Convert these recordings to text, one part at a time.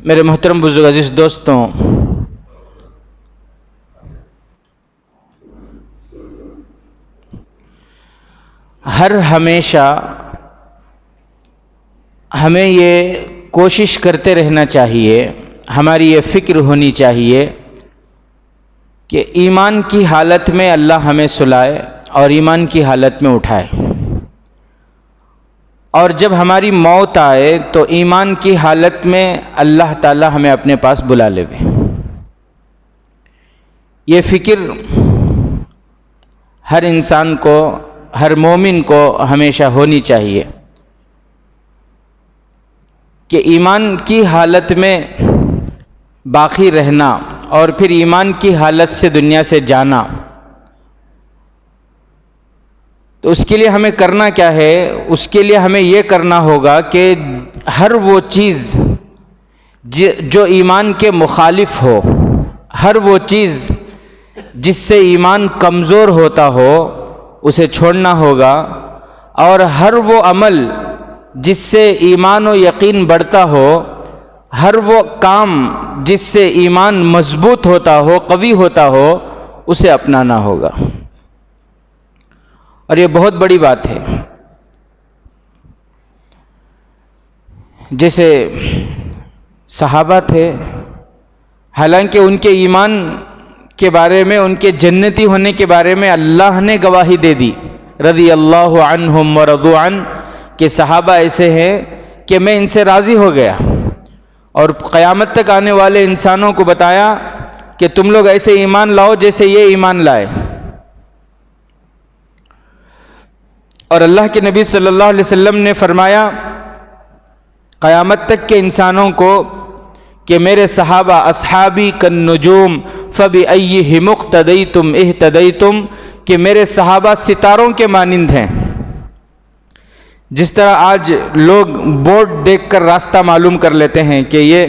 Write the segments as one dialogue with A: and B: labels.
A: میرے محترم بزرگ عزیز دوستوں، ہمیشہ ہمیں یہ کوشش کرتے رہنا چاہیے، ہماری یہ فکر ہونی چاہیے کہ ایمان کی حالت میں اللہ ہمیں سلائے اور ایمان کی حالت میں اٹھائے، اور جب ہماری موت آئے تو ایمان کی حالت میں اللہ تعالی ہمیں اپنے پاس بلا لے۔ یہ فکر ہر انسان کو، ہر مومن کو ہمیشہ ہونی چاہیے کہ ایمان کی حالت میں باقی رہنا اور پھر ایمان کی حالت سے دنیا سے جانا، تو اس کے لیے ہمیں کرنا کیا ہے؟ اس کے لیے ہمیں یہ کرنا ہوگا کہ ہر وہ چیز جو ایمان کے مخالف ہو، ہر وہ چیز جس سے ایمان کمزور ہوتا ہو اسے چھوڑنا ہوگا، اور ہر وہ عمل جس سے ایمان و یقین بڑھتا ہو، ہر وہ کام جس سے ایمان مضبوط ہوتا ہو، قوی ہوتا ہو، اسے اپنانا ہوگا۔ اور یہ بہت بڑی بات ہے۔ جیسے صحابہ تھے، حالانکہ ان کے ایمان کے بارے میں، ان کے جنتی ہونے کے بارے میں اللہ نے گواہی دے دی، رضی اللہ عنہم ورضوا عنہ، کہ صحابہ ایسے ہیں کہ میں ان سے راضی ہو گیا، اور قیامت تک آنے والے انسانوں کو بتایا کہ تم لوگ ایسے ایمان لاؤ جیسے یہ ایمان لائے۔ اور اللہ کے نبی صلی اللہ علیہ وسلم نے فرمایا قیامت تک کے انسانوں کو کہ میرے صحابہ اصحابی کالنجوم فبأیہم اقتدیتم اہتدیتم، کہ میرے صحابہ ستاروں کے مانند ہیں۔ جس طرح آج لوگ بورڈ دیکھ کر راستہ معلوم کر لیتے ہیں کہ یہ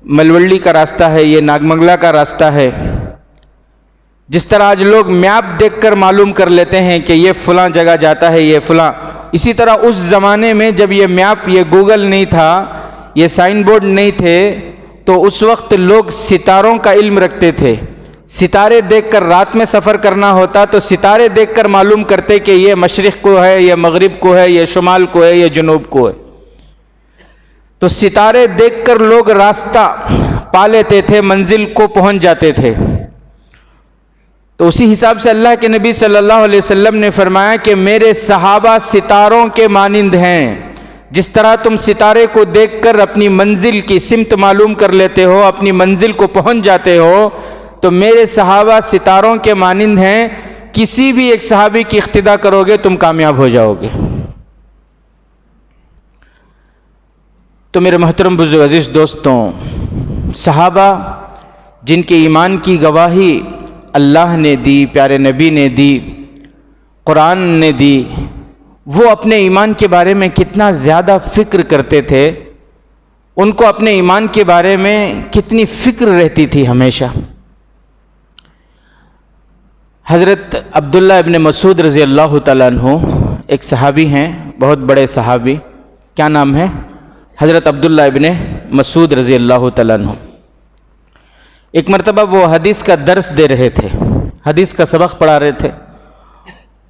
A: ملولی کا راستہ ہے، یہ ناگمنگلہ کا راستہ ہے، جس طرح آج لوگ میپ دیکھ کر معلوم کر لیتے ہیں کہ یہ فلاں جگہ جاتا ہے، یہ فلاں، اسی طرح اس زمانے میں جب یہ میپ، یہ گوگل نہیں تھا، یہ سائن بورڈ نہیں تھے، تو اس وقت لوگ ستاروں کا علم رکھتے تھے۔ ستارے دیکھ کر رات میں سفر کرنا ہوتا تو ستارے دیکھ کر معلوم کرتے کہ یہ مشرق کو ہے، یہ مغرب کو ہے، یہ شمال کو ہے، یہ جنوب کو ہے۔ تو ستارے دیکھ کر لوگ راستہ پا لیتے تھے، منزل کو پہنچ جاتے تھے۔ تو اسی حساب سے اللہ کے نبی صلی اللہ علیہ وسلم نے فرمایا کہ میرے صحابہ ستاروں کے مانند ہیں۔ جس طرح تم ستارے کو دیکھ کر اپنی منزل کی سمت معلوم کر لیتے ہو، اپنی منزل کو پہنچ جاتے ہو، تو میرے صحابہ ستاروں کے مانند ہیں۔ کسی بھی ایک صحابی کی اقتداء کرو گے تم کامیاب ہو جاؤ گے۔ تو میرے محترم بزرگ عزیز دوستوں، صحابہ جن کے ایمان کی گواہی اللہ نے دی، پیارے نبی نے دی، قرآن نے دی، وہ اپنے ایمان کے بارے میں کتنا زیادہ فکر کرتے تھے، ان کو اپنے ایمان کے بارے میں کتنی فکر رہتی تھی ہمیشہ۔ حضرت عبداللہ ابن مسعود رضی اللہ تعالیٰ عنہ ایک صحابی ہیں، بہت بڑے صحابی، کیا نام ہے؟ حضرت عبداللہ ابن مسعود رضی اللہ تعالیٰ عنہ۔ ایک مرتبہ وہ حدیث کا درس دے رہے تھے، حدیث کا سبق پڑھا رہے تھے۔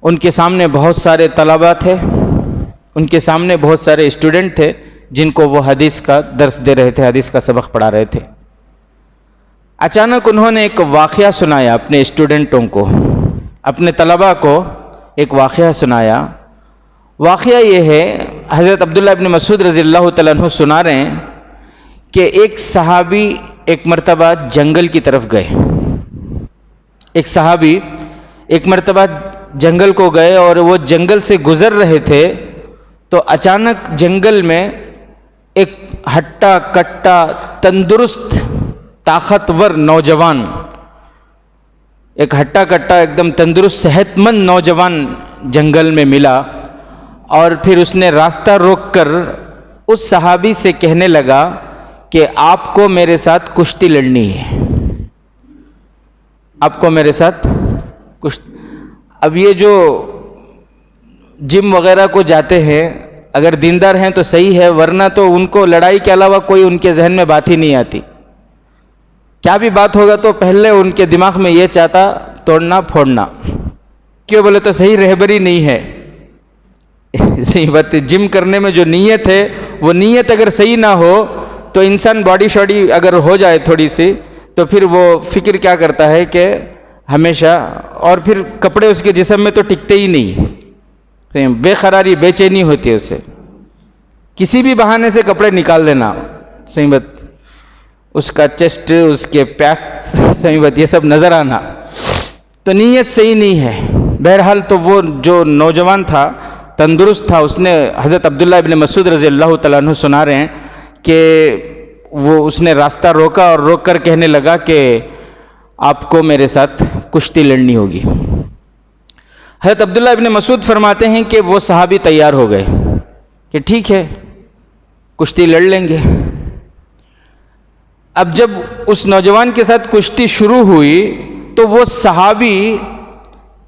A: ان کے سامنے بہت سارے طلباء تھے، ان کے سامنے بہت سارے اسٹوڈنٹ تھے جن کو وہ حدیث کا درس دے رہے تھے، حدیث کا سبق پڑھا رہے تھے۔ اچانک انہوں نے ایک واقعہ سنایا اپنے اسٹوڈنٹوں کو، اپنے طلباء کو ایک واقعہ سنایا۔ واقعہ یہ ہے، حضرت عبداللہ ابن مسعود رضی اللہ تعالیٰ عنہ سنا رہے ہیں کہ ایک صحابی ایک مرتبہ جنگل کی طرف گئے۔ ایک صحابی ایک مرتبہ جنگل کو گئے اور وہ جنگل سے گزر رہے تھے، تو اچانک جنگل میں ایک ہٹا کٹا تندرست طاقتور نوجوان، ایک ہٹا کٹا ایک دم تندرست صحت مند نوجوان جنگل میں ملا، اور پھر اس نے راستہ روک کر اس صحابی سے کہنے لگا کہ آپ کو میرے ساتھ کشتی لڑنی ہے، آپ کو میرے ساتھ کشتی۔ اب یہ جو جم وغیرہ کو جاتے ہیں اگر دیندار ہیں تو صحیح ہے، ورنہ تو ان کو لڑائی کے علاوہ کوئی ان کے ذہن میں بات ہی نہیں آتی. کیا بھی بات ہوگا تو پہلے ان کے دماغ میں یہ چاہتا توڑنا پھوڑنا. کیوں بولے تو صحیح رہبری نہیں ہے. صحیح بات ہے، جم کرنے میں جو نیت ہے وہ نیت اگر صحیح نہ ہو تو انسان باڈی شاڈی اگر ہو جائے تھوڑی سی تو پھر وہ فکر کیا کرتا ہے کہ ہمیشہ، اور پھر کپڑے اس کے جسم میں تو ٹکتے ہی نہیں، بے قراری بے چینی ہوتی ہے اسے. کسی بھی بہانے سے کپڑے نکال دینا، صحیح بات، اس کا چیسٹ، اس کے پیک، صحیح بات، یہ سب نظر آنا، تو نیت صحیح نہیں ہے. بہرحال تو وہ جو نوجوان تھا تندرست تھا، اس نے حضرت عبداللہ ابن مسعود رضی اللہ تعالیٰ عنہ سنا رہے ہیں کہ اس نے راستہ روکا اور روک کر کہنے لگا کہ آپ کو میرے ساتھ کشتی لڑنی ہوگی. حضرت عبداللہ ابن مسعود فرماتے ہیں کہ وہ صحابی تیار ہو گئے کہ ٹھیک ہے کشتی لڑ لیں گے. اب جب اس نوجوان کے ساتھ کشتی شروع ہوئی تو وہ صحابی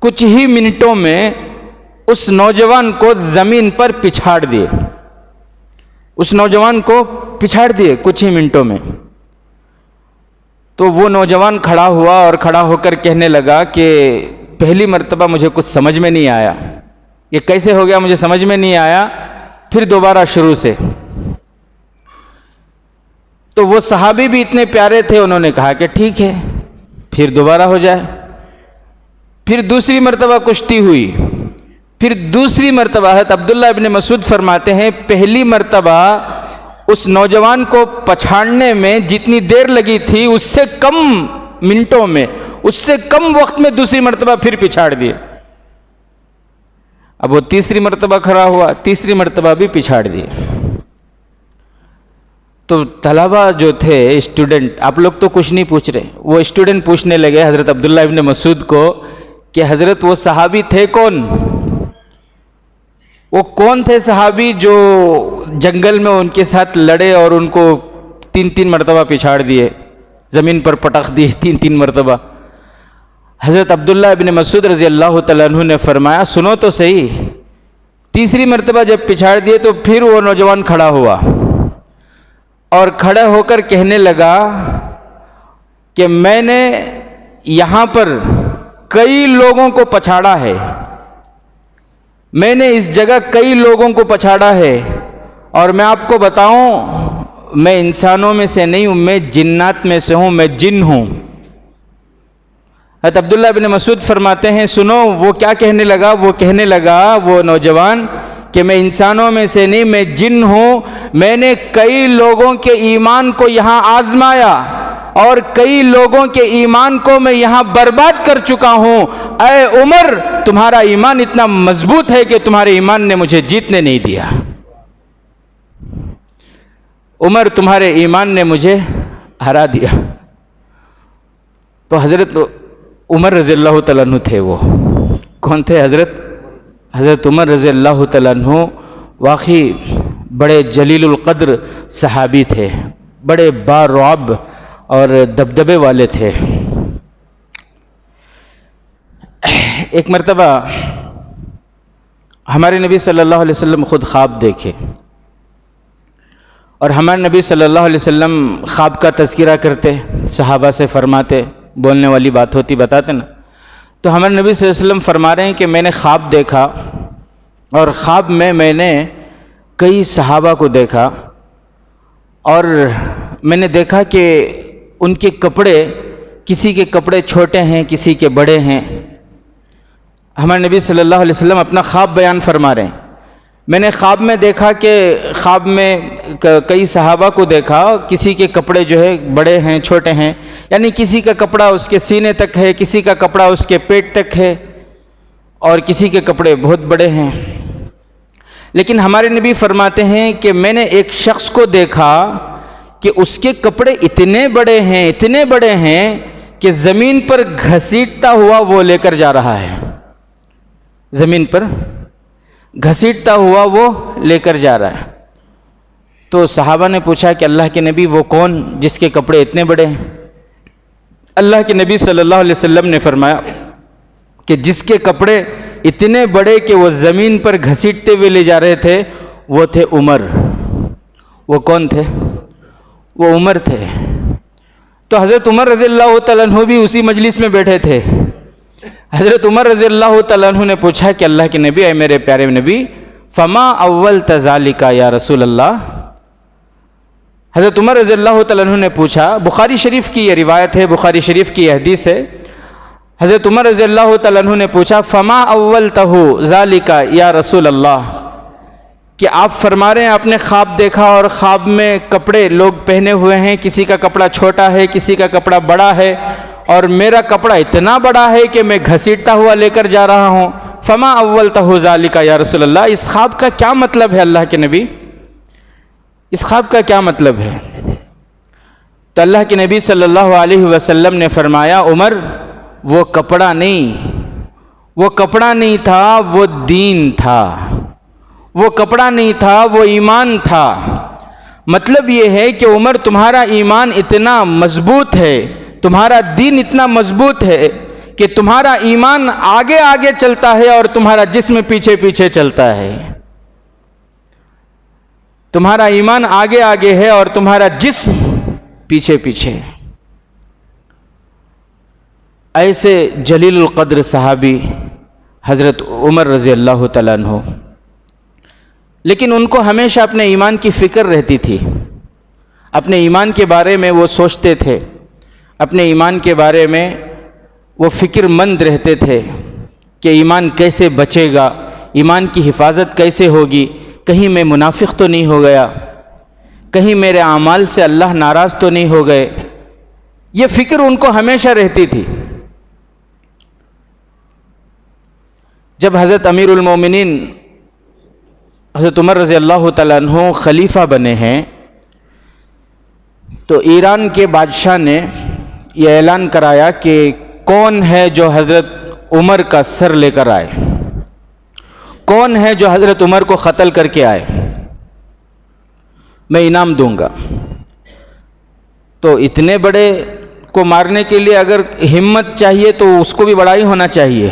A: کچھ ہی منٹوں میں اس نوجوان کو زمین پر پچھاڑ دیے. اس نوجوان کو پچھاڑ دیے کچھ ہی منٹوں میں. تو وہ نوجوان کھڑا ہوا اور کھڑا ہو کر کہنے لگا کہ پہلی مرتبہ مجھے کچھ سمجھ میں نہیں آیا، یہ کیسے ہو گیا مجھے سمجھ میں نہیں آیا، پھر دوبارہ شروع سے. تو وہ صحابی بھی اتنے پیارے تھے، انہوں نے کہا کہ ٹھیک ہے پھر دوبارہ ہو جائے. پھر دوسری مرتبہ کشتی ہوئی، پھر دوسری مرتبہ. حضرت عبداللہ ابن مسعود فرماتے ہیں پہلی مرتبہ اس نوجوان کو پچھاڑنے میں جتنی دیر لگی تھی اس سے کم منٹوں میں، اس سے کم وقت میں دوسری مرتبہ پھر پچھاڑ دیے. اب وہ تیسری مرتبہ کھڑا ہوا، تیسری مرتبہ بھی پچھاڑ دیے. تو طلبہ جو تھے اسٹوڈنٹ، آپ لوگ تو کچھ نہیں پوچھ رہے، وہ اسٹوڈنٹ پوچھنے لگے حضرت عبداللہ ابن مسعود کو کہ حضرت وہ صحابی تھے کون؟ وہ کون تھے صحابی جو جنگل میں ان کے ساتھ لڑے اور ان کو 3 مرتبہ پچھاڑ دیے، زمین پر پٹخ دیے 3 مرتبہ؟ حضرت عبداللہ ابن مسعود رضی اللہ تعالیٰ عنہ نے فرمایا سنو تو صحیح. تیسری مرتبہ جب پچھاڑ دیے تو پھر وہ نوجوان کھڑا ہوا اور کھڑا ہو کر کہنے لگا کہ میں نے یہاں پر کئی لوگوں کو پچھاڑا ہے، میں نے اس جگہ کئی لوگوں کو پچھاڑا ہے، اور میں آپ کو بتاؤں میں انسانوں میں سے نہیں ہوں، میں جنات میں سے ہوں، میں جن ہوں. حضرت عبداللہ ابن مسعود فرماتے ہیں سنو وہ کیا کہنے لگا؟ وہ کہنے لگا وہ نوجوان کہ میں انسانوں میں سے نہیں، میں جن ہوں. میں نے کئی لوگوں کے ایمان کو یہاں آزمایا اور کئی لوگوں کے ایمان کو میں یہاں برباد کر چکا ہوں. اے عمر تمہارا ایمان اتنا مضبوط ہے کہ تمہارے ایمان نے مجھے جیتنے نہیں دیا. عمر تمہارے ایمان نے مجھے ہرا دیا. تو حضرت عمر رضی اللہ تعالیٰ عنہ تھے. وہ کون تھے؟ حضرت عمر رضی اللہ تعالیٰ عنہ واقعی بڑے جلیل القدر صحابی تھے، بڑے بارعب اور دبدبے والے تھے. ایک مرتبہ ہمارے نبی صلی اللہ علیہ وسلم خود خواب دیکھے، اور ہمارے نبی صلی اللہ علیہ وسلم خواب کا تذکرہ کرتے، صحابہ سے فرماتے، بولنے والی بات ہوتی بتاتے نا. تو ہمارے نبی صلی اللہ علیہ وسلم فرما رہے ہیں کہ میں نے خواب دیکھا، اور خواب میں نے کئی صحابہ کو دیکھا، اور میں نے دیکھا کہ ان کے کپڑے، کسی کے کپڑے چھوٹے ہیں، کسی کے بڑے ہیں. ہمارے نبی صلی اللہ علیہ وسلم اپنا خواب بیان فرما رہے ہیں. میں نے خواب میں دیکھا کہ خواب میں کئی صحابہ کو دیکھا، کسی کے کپڑے جو ہے بڑے ہیں، چھوٹے ہیں، یعنی کسی کا کپڑا اس کے سینے تک ہے، کسی کا کپڑا اس کے پیٹ تک ہے، اور کسی کے کپڑے بہت بڑے ہیں. لیکن ہمارے نبی فرماتے ہیں کہ میں نے ایک شخص کو دیکھا کہ اس کے کپڑے اتنے بڑے ہیں، اتنے بڑے ہیں کہ زمین پر گھسیٹتا ہوا وہ لے کر جا رہا ہے. زمین پر گھسیٹتا ہوا وہ لے کر جا رہا ہے. تو صحابہ نے پوچھا کہ اللہ کے نبی وہ کون جس کے کپڑے اتنے بڑے ہیں؟ اللہ کے نبی صلی اللہ علیہ وسلم نے فرمایا کہ جس کے کپڑے اتنے بڑے کہ وہ زمین پر گھسیٹتے ہوئے لے جا رہے تھے، وہ تھے عمر۔ وہ کون تھے؟ وہ عمر تھے۔ تو حضرت عمر رضی اللہ تعالیٰ عنہ بھی اسی مجلس میں بیٹھے تھے۔ حضرت عمر رضی اللہ تعالیٰ عنہ نے پوچھا کہ اللہ کے نبی، اے میرے پیارے نبی، فما اول ذالک یا رسول اللہ۔ حضرت عمر رضی اللہ تعالیٰ عنہ نے پوچھا، بخاری شریف کی یہ روایت ہے، بخاری شریف کی یہ حدیث ہے۔ حضرت عمر رضی اللہ تعالیٰ عنہ نے پوچھا، فما اولتہ ذالک یا رسول اللہ، کہ آپ فرما رہے ہیں آپ نے خواب دیکھا اور خواب میں کپڑے لوگ پہنے ہوئے ہیں، کسی کا کپڑا چھوٹا ہے، کسی کا کپڑا بڑا ہے، اور میرا کپڑا اتنا بڑا ہے کہ میں گھسیٹتا ہوا لے کر جا رہا ہوں۔ فما اولتہ ذالک یا رسول اللہ، اس خواب کا کیا مطلب ہے اللہ کے نبی؟ اس خواب کا کیا مطلب ہے؟ تو اللہ کے نبی صلی اللہ علیہ وسلم نے فرمایا، عمر وہ کپڑا نہیں تھا، وہ دین تھا۔ وہ کپڑا نہیں تھا، وہ ایمان تھا۔ مطلب یہ ہے کہ عمر تمہارا ایمان اتنا مضبوط ہے، تمہارا دین اتنا مضبوط ہے کہ تمہارا ایمان آگے آگے چلتا ہے اور تمہارا جسم پیچھے پیچھے چلتا ہے۔ تمہارا ایمان آگے آگے ہے اور تمہارا جسم پیچھے پیچھے۔ ایسے جلیل القدر صحابی حضرت عمر رضی اللہ تعالیٰ عنہ، لیکن ان کو ہمیشہ اپنے ایمان کی فکر رہتی تھی، اپنے ایمان کے بارے میں وہ سوچتے تھے، اپنے ایمان کے بارے میں وہ فکر مند رہتے تھے کہ ایمان کیسے بچے گا، ایمان کی حفاظت کیسے ہوگی، کہیں میں منافق تو نہیں ہو گیا، کہیں میرے اعمال سے اللہ ناراض تو نہیں ہو گئے۔ یہ فکر ان کو ہمیشہ رہتی تھی۔ جب حضرت امیر المومنین حضرت عمر رضی اللہ تعالیٰ عنہ خلیفہ بنے ہیں تو ایران کے بادشاہ نے یہ اعلان کرایا کہ کون ہے جو حضرت عمر کا سر لے کر آئے، کون ہے جو حضرت عمر کو قتل کر کے آئے، میں انعام دوں گا۔ تو اتنے بڑے کو مارنے کے لیے اگر ہمت چاہیے تو اس کو بھی بڑا ہی ہونا چاہیے۔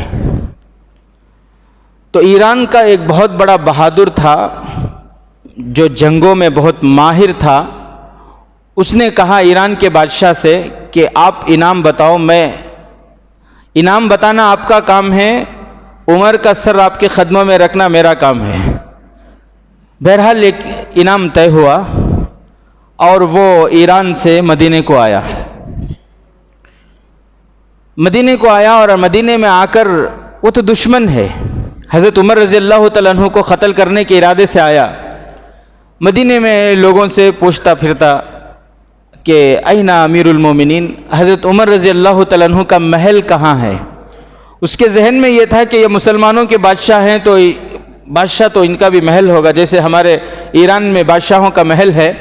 A: تو ایران کا ایک بہت بڑا بہادر تھا جو جنگوں میں بہت ماہر تھا، اس نے کہا ایران کے بادشاہ سے کہ آپ انعام بتاؤ، میں انعام بتانا آپ کا کام ہے، عمر کا سر آپ کے قدموں میں رکھنا میرا کام ہے۔ بہرحال ایک انعام طے ہوا اور وہ ایران سے مدینے کو آیا۔ مدینے کو آیا اور مدینے میں آ کر وہ تو دشمن ہے، حضرت عمر رضی اللہ تعالیٰ عنہ کو قتل کرنے کے ارادے سے آیا۔ مدینے میں لوگوں سے پوچھتا پھرتا کہ این امیر المومنین، حضرت عمر رضی اللہ تعالیٰ عنہ کا محل کہاں ہے؟ اس کے ذہن میں یہ تھا کہ یہ مسلمانوں کے بادشاہ ہیں تو بادشاہ تو ان کا بھی محل ہوگا، جیسے ہمارے ایران میں بادشاہوں کا محل ہے،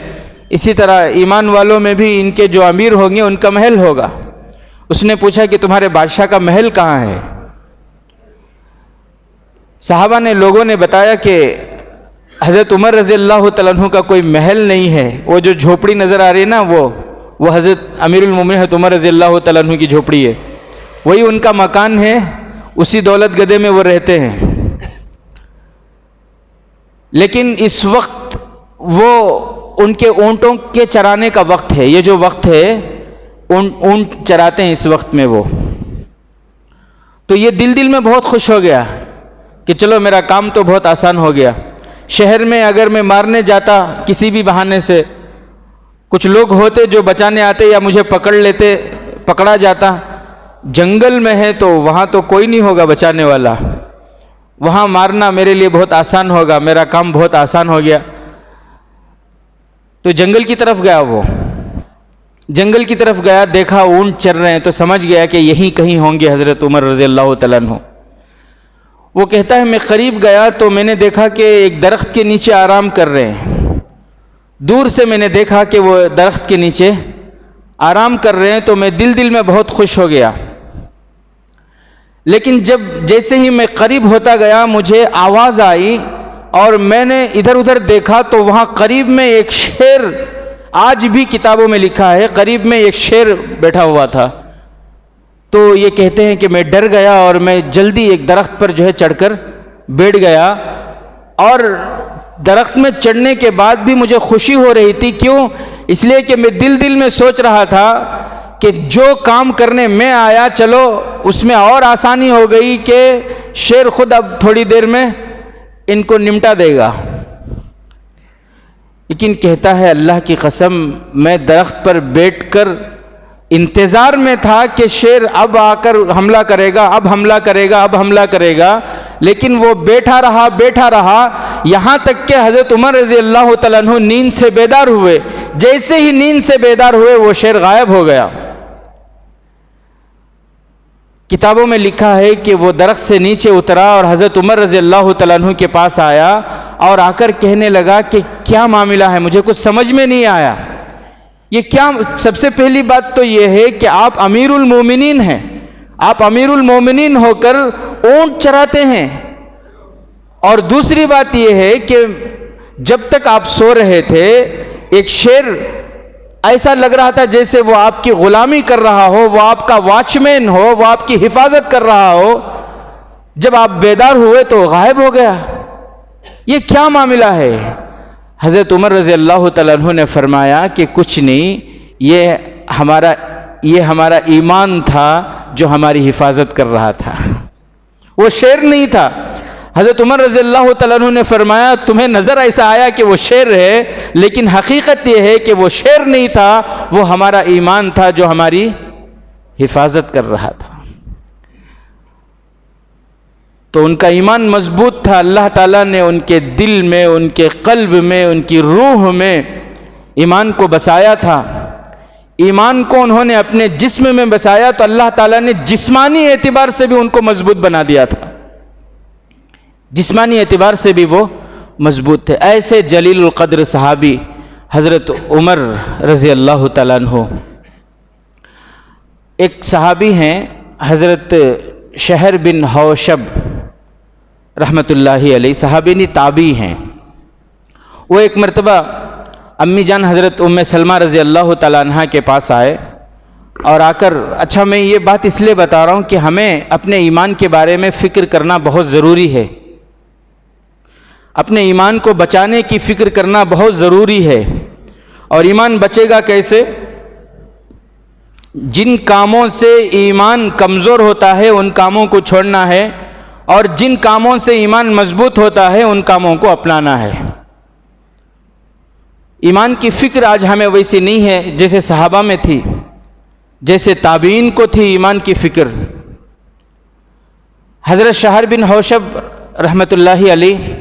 A: اسی طرح ایمان والوں میں بھی ان کے جو امیر ہوں گے ان کا محل ہوگا۔ اس نے پوچھا کہ تمہارے بادشاہ کا محل کہاں ہے؟ صحابہ نے لوگوں نے بتایا کہ حضرت عمر رضی اللہ تعالیٰ عنہ کا کوئی محل نہیں ہے، وہ جو جھوپڑی نظر آ رہی ہے نا وہ حضرت امیر المومنین حضرت عمر رضی اللہ تعالیٰ عنہ کی جھوپڑی ہے، وہی ان کا مکان ہے، اسی دولت گدے میں وہ رہتے ہیں۔ لیکن اس وقت وہ ان کے اونٹوں کے چرانے کا وقت ہے، یہ جو وقت ہے اونٹ چراتے ہیں اس وقت میں وہ۔ تو یہ دل میں بہت خوش ہو گیا کہ چلو میرا کام تو بہت آسان ہو گیا۔ شہر میں اگر میں مارنے جاتا کسی بھی بہانے سے، کچھ لوگ ہوتے جو بچانے آتے یا مجھے پکڑ لیتے، پکڑا جاتا۔ جنگل میں ہے تو وہاں تو کوئی نہیں ہوگا بچانے والا، وہاں مارنا میرے لیے بہت آسان ہوگا، میرا کام بہت آسان ہو گیا۔ تو جنگل کی طرف گیا، وہ جنگل کی طرف گیا، دیکھا اونٹ چر رہے ہیں تو سمجھ گیا کہ یہیں کہیں ہوں گے حضرت عمر رضی اللہ تعالیٰ عنہ۔ وہ کہتا ہے میں قریب گیا تو میں نے دیکھا کہ ایک درخت کے نیچے آرام کر رہے ہیں، دور سے میں نے دیکھا کہ وہ درخت کے نیچے آرام کر رہے ہیں تو میں دل میں بہت خوش ہو گیا۔ لیکن جیسے ہی میں قریب ہوتا گیا مجھے آواز آئی اور میں نے ادھر ادھر دیکھا تو وہاں قریب میں ایک شیر، آج بھی کتابوں میں لکھا ہے، قریب میں ایک شیر بیٹھا ہوا تھا۔ تو یہ کہتے ہیں کہ میں ڈر گیا اور میں جلدی ایک درخت پر جو ہے چڑھ کر بیٹھ گیا، اور درخت میں چڑھنے کے بعد بھی مجھے خوشی ہو رہی تھی. کیوں؟ اس لیے کہ میں دل میں سوچ رہا تھا کہ جو کام کرنے میں آیا چلو اس میں اور آسانی ہو گئی کہ شیر خود اب تھوڑی دیر میں ان کو نمٹا دے گا. لیکن کہتا ہے اللہ کی قسم میں درخت پر بیٹھ کر انتظار میں تھا کہ شیر اب آ کر حملہ کرے گا، اب حملہ کرے گا، اب حملہ کرے گا. لیکن وہ بیٹھا رہا یہاں تک کہ حضرت عمر رضی اللہ تعالیٰ عنہ نیند سے بیدار ہوئے. جیسے ہی نیند سے بیدار ہوئے وہ شیر غائب ہو گیا. کتابوں میں لکھا ہے کہ وہ درخت سے نیچے اترا اور حضرت عمر رضی اللہ تعالیٰ عنہ کے پاس آیا اور آ کر کہنے لگا کہ کیا معاملہ ہے، مجھے کچھ سمجھ میں نہیں آیا. یہ کیا؟ سب سے پہلی بات تو یہ ہے کہ آپ امیر المومنین ہیں. آپ امیر المومنین ہو کر اونٹ چراتے ہیں. اور دوسری بات یہ ہے کہ جب تک آپ سو رہے تھے ایک شیر ایسا لگ رہا تھا جیسے وہ آپ کی غلامی کر رہا ہو، وہ آپ کا واچ مین ہو، وہ آپ کی حفاظت کر رہا ہو. جب آپ بیدار ہوئے تو غائب ہو گیا. یہ کیا معاملہ ہے؟ حضرت عمر رضی اللہ تعالیٰ عنہ نے فرمایا کہ کچھ نہیں، یہ ہمارا ایمان تھا جو ہماری حفاظت کر رہا تھا، وہ شیر نہیں تھا. حضرت عمر رضی اللہ تعالیٰ عنہ نے فرمایا تمہیں نظر ایسا آیا کہ وہ شیر ہے، لیکن حقیقت یہ ہے کہ وہ شیر نہیں تھا، وہ ہمارا ایمان تھا جو ہماری حفاظت کر رہا تھا. تو ان کا ایمان مضبوط تھا. اللہ تعالیٰ نے ان کے دل میں، ان کے قلب میں، ان کی روح میں ایمان کو بسایا تھا. ایمان کو انہوں نے اپنے جسم میں بسایا تو اللہ تعالیٰ نے جسمانی اعتبار سے بھی ان کو مضبوط بنا دیا تھا. جسمانی اعتبار سے بھی وہ مضبوط تھے. ایسے جلیل القدر صحابی حضرت عمر رضی اللہ تعالیٰ عنہ. ایک صحابی ہیں حضرت شہر بن حوشب رحمت اللہ علیہ، صحابی تابعی ہیں. وہ ایک مرتبہ امی جان حضرت ام سلمہ رضی اللہ تعالیٰ عنہ کے پاس آئے اور آ کر، اچھا میں یہ بات اس لیے بتا رہا ہوں کہ ہمیں اپنے ایمان کے بارے میں فکر کرنا بہت ضروری ہے. اپنے ایمان کو بچانے کی فکر کرنا بہت ضروری ہے. اور ایمان بچے گا کیسے؟ جن کاموں سے ایمان کمزور ہوتا ہے ان کاموں کو چھوڑنا ہے، اور جن کاموں سے ایمان مضبوط ہوتا ہے ان کاموں کو اپنانا ہے. ایمان کی فکر آج ہمیں ویسی نہیں ہے جیسے صحابہ میں تھی، جیسے تابعین کو تھی ایمان کی فکر. حضرت شہر بن حوشب رحمت اللہ علیہ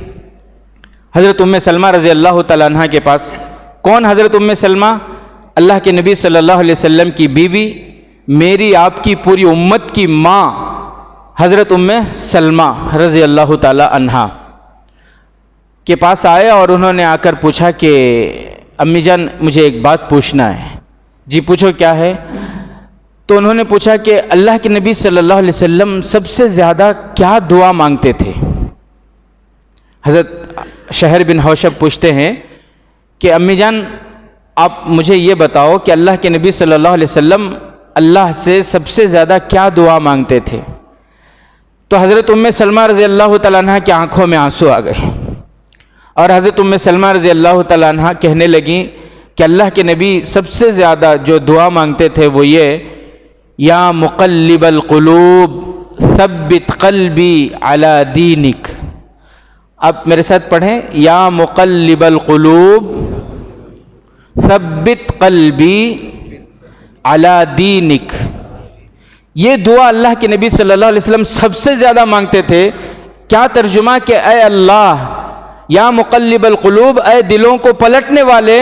A: حضرت ام سلمہ رضی اللہ تعالیٰ عنہ کے پاس. کون حضرت ام سلمہ؟ اللہ کے نبی صلی اللہ علیہ وسلم کی بیوی، میری آپ کی پوری امت کی ماں حضرت ام سلمہ رضی اللہ تعالیٰ عنہ کے پاس آئے اور انہوں نے آ کر پوچھا کہ امی جان مجھے ایک بات پوچھنا ہے. جی پوچھو کیا ہے؟ تو انہوں نے پوچھا کہ اللہ کے نبی صلی اللہ علیہ وسلم سب سے زیادہ کیا دعا مانگتے تھے؟ حضرت شہر بن حوشب پوچھتے ہیں کہ امی جان آپ مجھے یہ بتاؤ کہ اللہ کے نبی صلی اللہ علیہ وسلم اللہ سے سب سے زیادہ کیا دعا مانگتے تھے؟ تو حضرت ام سلمہ رضی اللہ تعالیٰ عنہ کی آنکھوں میں آنسو آ گئے اور حضرت ام سلمہ رضی اللہ تعالیٰ عنہ کہنے لگیں کہ اللہ کے نبی سب سے زیادہ جو دعا مانگتے تھے وہ یہ، یا مقلب القلوب ثبت قلبی علی دینک. آپ میرے ساتھ پڑھیں، یا مقلب القلوب ثبت قلبی علی دینک. یہ دعا اللہ کے نبی صلی اللہ علیہ وسلم سب سے زیادہ مانگتے تھے. کیا ترجمہ کہ اے اللہ، یا مقلب القلوب، اے دلوں کو پلٹنے والے،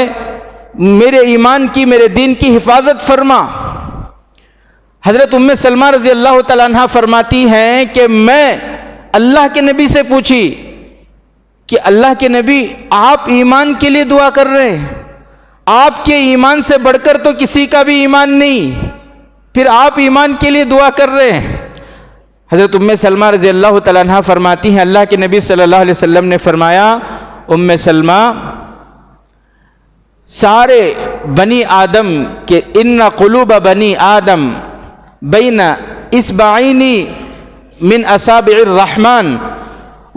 A: میرے ایمان کی، میرے دین کی حفاظت فرما. حضرت ام سلمہ رضی اللہ تعالیٰ عنہ فرماتی ہیں کہ میں اللہ کے نبی سے پوچھی کہ اللہ کے نبی آپ ایمان کے لیے دعا کر رہے ہیں، آپ کے ایمان سے بڑھ کر تو کسی کا بھی ایمان نہیں، پھر آپ ایمان کے لیے دعا کر رہے ہیں. حضرت ام سلمہ رضی اللہ تعالیٰ عنہ فرماتی ہیں اللہ کے نبی صلی اللہ علیہ وسلم نے فرمایا، ام سلمہ سارے بنی آدم کے ان قلوب بنی آدم بین اصبعین من اصابع الرحمن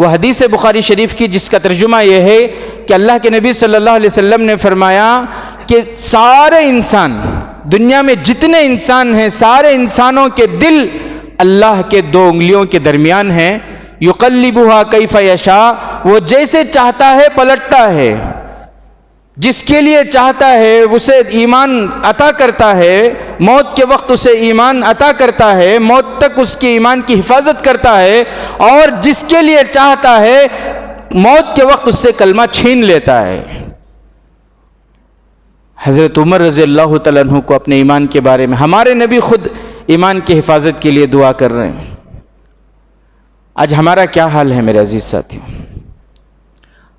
A: وہ حدیث بخاری شریف کی جس کا ترجمہ یہ ہے کہ اللہ کے نبی صلی اللہ علیہ وسلم نے فرمایا کہ سارے انسان، دنیا میں جتنے انسان ہیں، سارے انسانوں کے دل اللہ کے دو انگلیوں کے درمیان ہیں، یقلبھا کیف یشاء، وہ جیسے چاہتا ہے پلٹتا ہے، جس کے لیے چاہتا ہے اسے ایمان عطا کرتا ہے، موت کے وقت اسے ایمان عطا کرتا ہے، موت تک اس کے ایمان کی حفاظت کرتا ہے، اور جس کے لیے چاہتا ہے موت کے وقت اس سے کلمہ چھین لیتا ہے۔ حضرت عمر رضی اللہ تعالیٰ عنہ کو اپنے ایمان کے بارے میں ہمارے نبی خود ایمان کی حفاظت کے لیے دعا کر رہے ہیں۔ آج ہمارا کیا حال ہے میرے عزیز ساتھیوں؟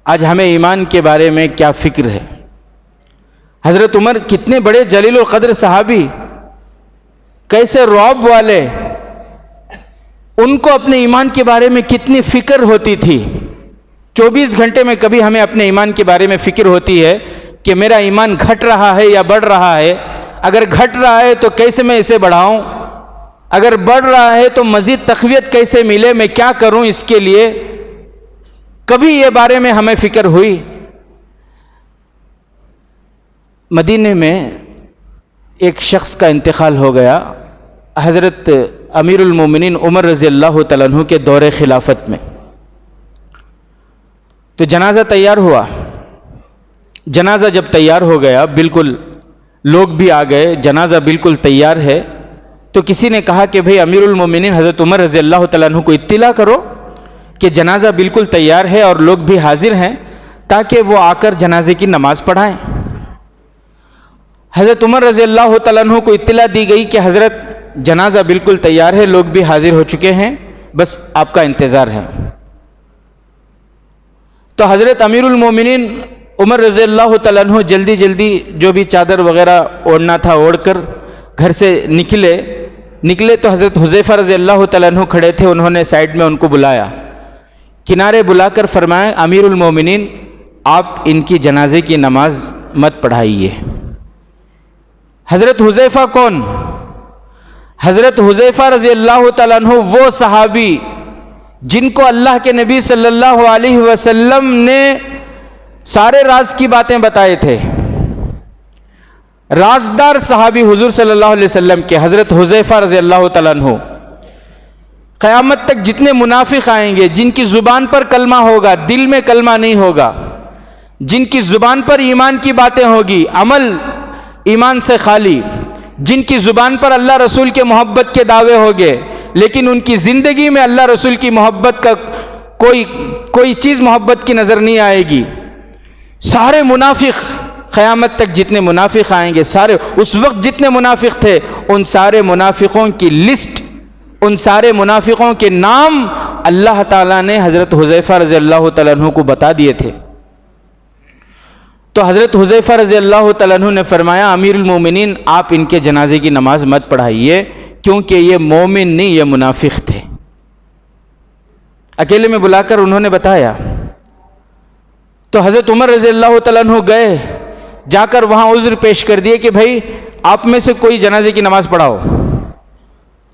A: آج ہمیں ایمان کے بارے میں کیا فکر ہے؟ حضرت عمر کتنے بڑے جلیل القدر صحابی، کیسے رعب والے، ان کو اپنے ایمان کے بارے میں کتنی فکر ہوتی تھی۔ 24 گھنٹے میں کبھی ہمیں اپنے ایمان کے بارے میں فکر ہوتی ہے کہ میرا ایمان گھٹ رہا ہے یا بڑھ رہا ہے؟ اگر گھٹ رہا ہے تو کیسے میں اسے بڑھاؤں؟ اگر بڑھ رہا ہے تو مزید تقویت کیسے ملے؟ میں کیا کروں اس کے لیے؟ کبھی یہ بارے میں ہمیں فکر ہوئی؟ مدینے میں ایک شخص کا انتقال ہو گیا حضرت امیر المومنین عمر رضی اللہ تعالیٰ عنہ کے دور خلافت میں۔ تو جنازہ تیار ہوا۔ جنازہ جب تیار ہو گیا، بالکل لوگ بھی آ گئے، جنازہ بالکل تیار ہے، تو کسی نے کہا کہ بھئی امیر المومنین حضرت عمر رضی اللہ تعالیٰ عنہ کو اطلاع کرو کہ جنازہ بالکل تیار ہے اور لوگ بھی حاضر ہیں، تاکہ وہ آ کر جنازے کی نماز پڑھائیں۔ حضرت عمر رضی اللہ تعالیٰ عنہ کو اطلاع دی گئی کہ حضرت جنازہ بالکل تیار ہے، لوگ بھی حاضر ہو چکے ہیں، بس آپ کا انتظار ہے۔ تو حضرت امیر المومنین عمر رضی اللہ تعالیٰ عنہ جلدی جلدی جو بھی چادر وغیرہ اوڑھنا تھا اوڑھ کر گھر سے نکلے تو حضرت حذیفہ رضی اللہ تعالیٰ عنہ کھڑے تھے، انہوں نے سائیڈ میں ان کو بلایا، کنارے بلا کر فرمایا امیر المومنین آپ ان کی جنازے کی نماز مت پڑھائیے۔ حضرت حذیفہ کون؟ حضرت حذیفہ رضی اللہ تعالیٰ عنہ وہ صحابی جن کو اللہ کے نبی صلی اللہ علیہ وسلم نے سارے راز کی باتیں بتائے تھے۔ رازدار صحابی حضور صلی اللہ علیہ وسلم کے حضرت حذیفہ رضی اللہ تعالیٰ عنہ، قیامت تک جتنے منافق آئیں گے، جن کی زبان پر کلمہ ہوگا، دل میں کلمہ نہیں ہوگا، جن کی زبان پر ایمان کی باتیں ہوگی، عمل ایمان سے خالی، جن کی زبان پر اللہ رسول کے محبت کے دعوے ہوگے لیکن ان کی زندگی میں اللہ رسول کی محبت کا کوئی چیز محبت کی نظر نہیں آئے گی، سارے منافق، قیامت تک جتنے منافق آئیں گے، سارے اس وقت جتنے منافق تھے، ان سارے منافقوں کی لسٹ، ان سارے منافقوں کے نام اللہ تعالیٰ نے حضرت حذیفہ رضی اللہ تعالیٰ عنہ کو بتا دیے تھے۔ تو حضرت حذیفہ رضی اللہ تعالیٰ عنہ نے فرمایا امیر المومنین آپ ان کے جنازے کی نماز مت پڑھائیے، کیونکہ یہ مومن نہیں، یہ منافق تھے۔ اکیلے میں بلا کر انہوں نے بتایا۔ تو حضرت عمر رضی اللہ تعالیٰ عنہ گئے، جا کر وہاں عذر پیش کر دیے کہ بھائی آپ میں سے کوئی جنازے کی نماز پڑھاؤ،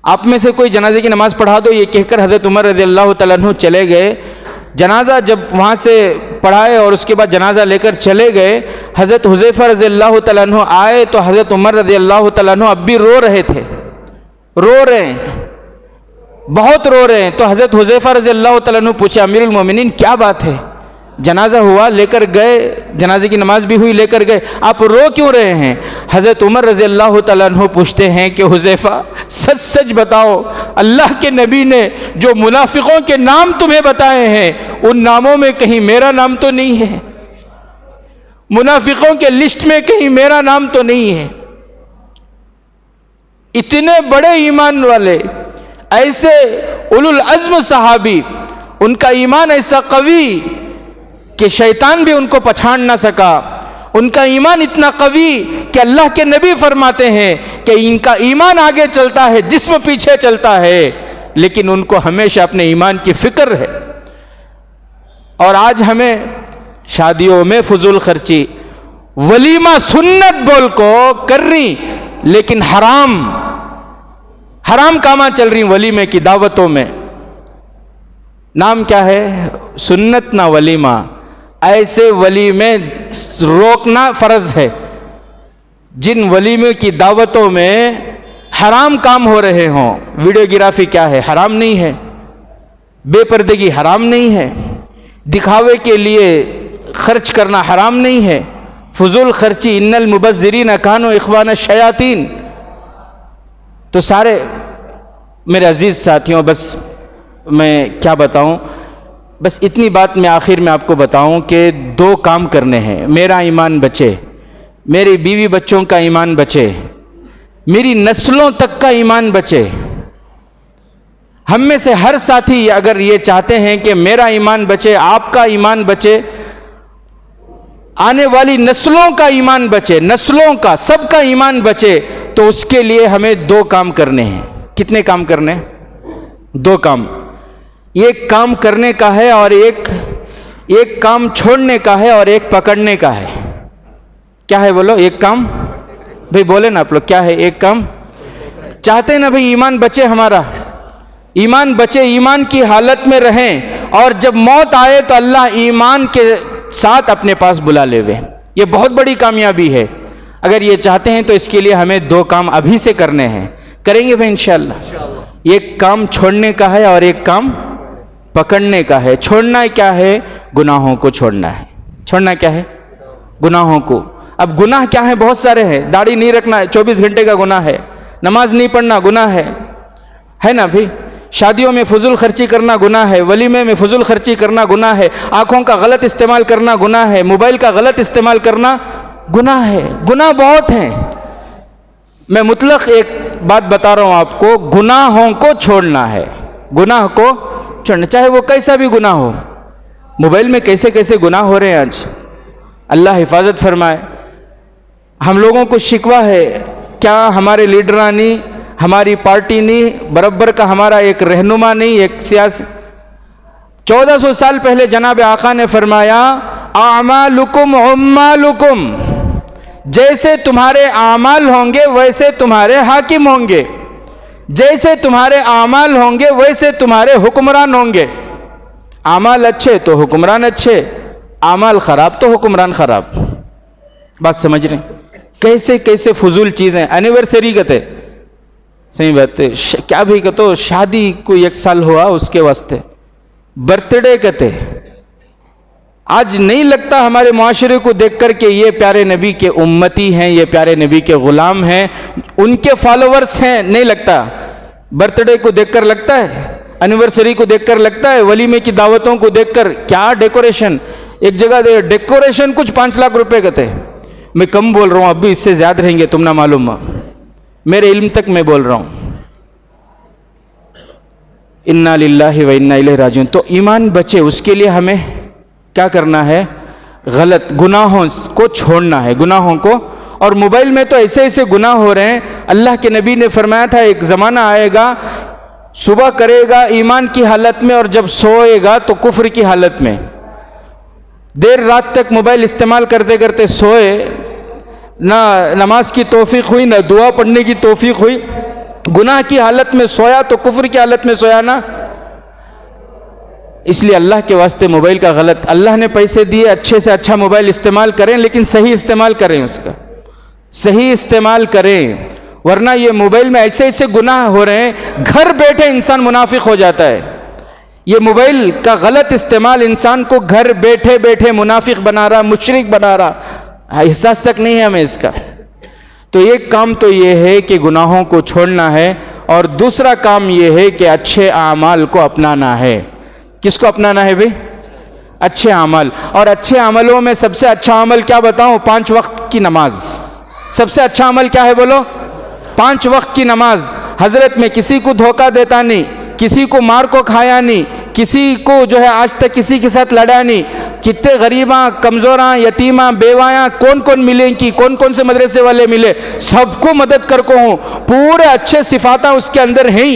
A: آپ میں سے کوئی جنازے کی نماز پڑھا دو۔ یہ کہہ کر حضرت عمر رضی اللہ تعالیٰ عنہ چلے گئے۔ جنازہ جب وہاں سے پڑھائے اور اس کے بعد جنازہ لے کر چلے گئے، حضرت حذیفہ رضی اللہ تعالیٰ عنہ آئے تو حضرت عمر رضی اللہ تعالیٰ عنہ اب بھی رو رہے تھے، رو رہے ہیں، بہت رو رہے ہیں۔ تو حضرت حذیفہ رضی اللہ تعالیٰ عنہ پوچھا امیر المومنین کیا بات ہے؟ جنازہ ہوا، لے کر گئے، جنازے کی نماز بھی ہوئی، لے کر گئے، آپ رو کیوں رہے ہیں؟ حضرت عمر رضی اللہ تعالیٰ عنہ پوچھتے ہیں کہ حذیفہ سچ سچ بتاؤ، اللہ کے نبی نے جو منافقوں کے نام تمہیں بتائے ہیں ان ناموں میں کہیں میرا نام تو نہیں ہے؟ منافقوں کے لسٹ میں کہیں میرا نام تو نہیں ہے؟ اتنے بڑے ایمان والے، ایسے اولو العزم صحابی، ان کا ایمان ایسا قوی کہ شیطان بھی ان کو پہچان نہ سکا، ان کا ایمان اتنا قوی کہ اللہ کے نبی فرماتے ہیں کہ ان کا ایمان آگے چلتا ہے، جسم پیچھے چلتا ہے، لیکن ان کو ہمیشہ اپنے ایمان کی فکر ہے۔ اور آج ہمیں شادیوں میں فضول خرچی، ولیمہ سنت بول کو کر رہی، لیکن حرام کاماں چل رہی ولیمے کی دعوتوں میں، نام کیا ہے؟ سنت نہ ولیمہ. ایسے ولیمے روکنا فرض ہے. جن ولیمے کی دعوتوں میں حرام کام ہو رہے ہوں. ویڈیوگرافی کیا ہے؟ حرام نہیں ہے. بے پردگی حرام نہیں ہے. دکھاوے کے لیے خرچ کرنا حرام نہیں ہے. فضول خرچی ان المبذرین کانوا اخوان الشیاطین. تو سارے میرے عزیز ساتھیوں، بس میں کیا بتاؤں، بس اتنی بات میں آخر میں آپ کو بتاؤں کہ 2 کام کرنے ہیں. میرا ایمان بچے، میری بیوی بچوں کا ایمان بچے، میری نسلوں تک کا ایمان بچے. ہم میں سے ہر ساتھی اگر یہ چاہتے ہیں کہ میرا ایمان بچے، آپ کا ایمان بچے، آنے والی نسلوں کا ایمان بچے، نسلوں کا سب کا ایمان بچے، تو اس کے لیے ہمیں 2 کام کرنے ہیں. کتنے کام کرنے ہیں؟ 2 کام. ایک کام کرنے کا ہے اور ایک کام چھوڑنے کا ہے اور ایک پکڑنے کا ہے. کیا ہے بولو؟ ایک کام. بھئی بولے نا آپ لوگ، کیا ہے ایک کام؟ چاہتے ہیں نا بھئی ایمان بچے، ہمارا ایمان بچے، ایمان کی حالت میں رہیں، اور جب موت آئے تو اللہ ایمان کے ساتھ اپنے پاس بلا لے وے. یہ بہت بڑی کامیابی ہے. اگر یہ چاہتے ہیں تو اس کے لیے ہمیں 2 کام ابھی سے کرنے ہیں. کریں گے بھائی انشاءاللہ. ایک کام چھوڑنے کا ہے اور ایک کام پکڑنے کا ہے. چھوڑنا کیا ہے؟ گناہوں کو چھوڑنا ہے. چھوڑنا کیا ہے؟ گناہوں کو. اب گناہ کیا ہے؟ بہت سارے ہیں. داڑھی نہیں رکھنا 24 گھنٹے کا گناہ ہے. نماز نہیں پڑھنا گناہ ہے نا بھائی. شادیوں میں فضول خرچی کرنا گناہ ہے. ولیمے میں فضول خرچی کرنا گناہ ہے. آنکھوں کا غلط استعمال کرنا گناہ ہے. موبائل کا غلط استعمال کرنا گناہ ہے. گناہ بہت ہیں. میں مطلق ایک بات بتا رہا ہوں آپ کو، گناہوں کو چھوڑنا ہے. گناہ کو چھوڑنا، چاہے وہ کیسا بھی گناہ ہو. موبائل میں کیسے کیسے گناہ ہو رہے ہیں آج. اللہ حفاظت فرمائے. ہم لوگوں کو شکوہ ہے، کیا ہمارے لیڈرانی، ہماری پارٹی نہیں، برابر کا ہمارا ایک رہنما نہیں، ایک سیاسی. 1400 سال پہلے جناب آقا نے فرمایا، اعمالکم عمالکم، جیسے تمہارے اعمال ہوں گے ویسے تمہارے حاکم ہوں گے. جیسے تمہارے اعمال ہوں گے ویسے تمہارے حکمران ہوں گے. اعمال اچھے تو حکمران اچھے، اعمال خراب تو حکمران خراب. بات سمجھ رہے ہیں؟ کیسے کیسے فضول چیزیں. اینیورسری کہتے، صحیح بات ہے، کیا بھی کہتے، شادی کوئی 1 سال ہوا اس کے واسطے. برتھ ڈے کہتے. آج نہیں لگتا ہمارے معاشرے کو دیکھ کر کہ یہ پیارے نبی کے امتی ہیں، یہ پیارے نبی کے غلام ہیں، ان کے فالوورز ہیں. نہیں لگتا. برتھ ڈے کو دیکھ کر لگتا ہے، اینیورسری کو دیکھ کر لگتا ہے، ولیمے کی دعوتوں کو دیکھ کر. کیا ڈیکوریشن. ایک جگہ دے ڈیکوریشن کچھ 5 لاکھ روپے کہتے. میں کم بول رہا ہوں، اب بھی اس سے زیادہ رہیں گے، تم نہ معلوم، میرے علم تک میں بول رہا ہوں. انا للہ و انا الیہ راجعون. تو ایمان بچے، اس کے لیے ہمیں کیا کرنا ہے؟ غلط گناہوں کو چھوڑنا ہے. گناہوں کو. اور موبائل میں تو ایسے ایسے گناہ ہو رہے ہیں. اللہ کے نبی نے فرمایا تھا ایک زمانہ آئے گا، صبح کرے گا ایمان کی حالت میں اور جب سوئے گا تو کفر کی حالت میں. دیر رات تک موبائل استعمال کرتے کرتے سوئے، نہ نماز کی توفیق ہوئی، نہ دعا پڑھنے کی توفیق ہوئی. گناہ کی حالت میں سویا تو کفر کی حالت میں سویا نا. اس لیے اللہ کے واسطے موبائل کا غلط، اللہ نے پیسے دیے، اچھے سے اچھا موبائل استعمال کریں، لیکن صحیح استعمال کریں، اس کا صحیح استعمال کریں. ورنہ یہ موبائل میں ایسے ایسے گناہ ہو رہے ہیں، گھر بیٹھے انسان منافق ہو جاتا ہے. یہ موبائل کا غلط استعمال انسان کو گھر بیٹھے بیٹھے منافق بنا رہا، مشرک بنا رہا. احساس تک نہیں ہے ہمیں اس کا. تو ایک کام تو یہ ہے کہ گناہوں کو چھوڑنا ہے، اور دوسرا کام یہ ہے کہ اچھے اعمال کو اپنانا ہے. کس کو اپنانا ہے بھئی؟ اچھے عمل. اور اچھے عملوں میں سب سے اچھا عمل کیا بتاؤں؟ 5 وقت کی نماز. سب سے اچھا عمل کیا ہے بولو؟ 5 وقت کی نماز. حضرت میں کسی کو دھوکہ دیتا نہیں، کسی کو مار کو کھایا نہیں، کسی کو جو ہے آج تک کسی کے ساتھ لڑا نہیں. کتنے غریباں، کمزوراں، یتیماں، بیوایاں کون کون ملیں کی، کون کون سے مدرسے والے ملے، سب کو مدد کر کو ہوں. پورے اچھے صفاتاں اس کے اندر ہیں.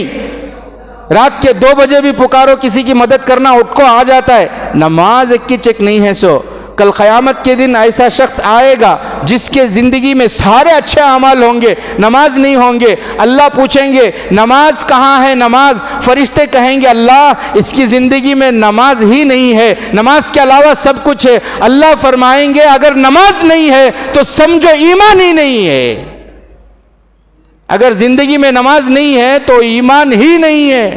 A: رات کے 2 بجے بھی پکارو کسی کی مدد کرنا، اٹھ کو آ جاتا ہے. نماز ایک کی چیک نہیں ہے. سو کل قیامت کے دن ایسا شخص آئے گا جس کے زندگی میں سارے اچھے اعمال ہوں گے، نماز نہیں ہوں گے. اللہ پوچھیں گے نماز کہاں ہے نماز؟ فرشتے کہیں گے اللہ اس کی زندگی میں نماز ہی نہیں ہے، نماز کے علاوہ سب کچھ ہے. اللہ فرمائیں گے اگر نماز نہیں ہے تو سمجھو ایمان ہی نہیں ہے. اگر زندگی میں نماز نہیں ہے تو ایمان ہی نہیں ہے.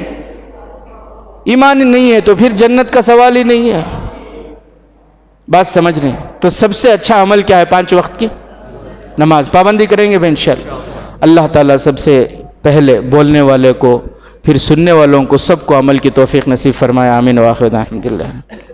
A: ایمان ہی نہیں ہے تو پھر جنت کا سوال ہی نہیں ہے. بات سمجھ رہے ہیں؟ تو سب سے اچھا عمل کیا ہے؟ 5 وقت کی نماز. پابندی کریں گے انشاءاللہ. اللہ تعالیٰ سب سے پہلے بولنے والے کو، پھر سننے والوں کو، سب کو عمل کی توفیق نصیب فرمائے. آمین. وآخر دعوانا الحمدللہ.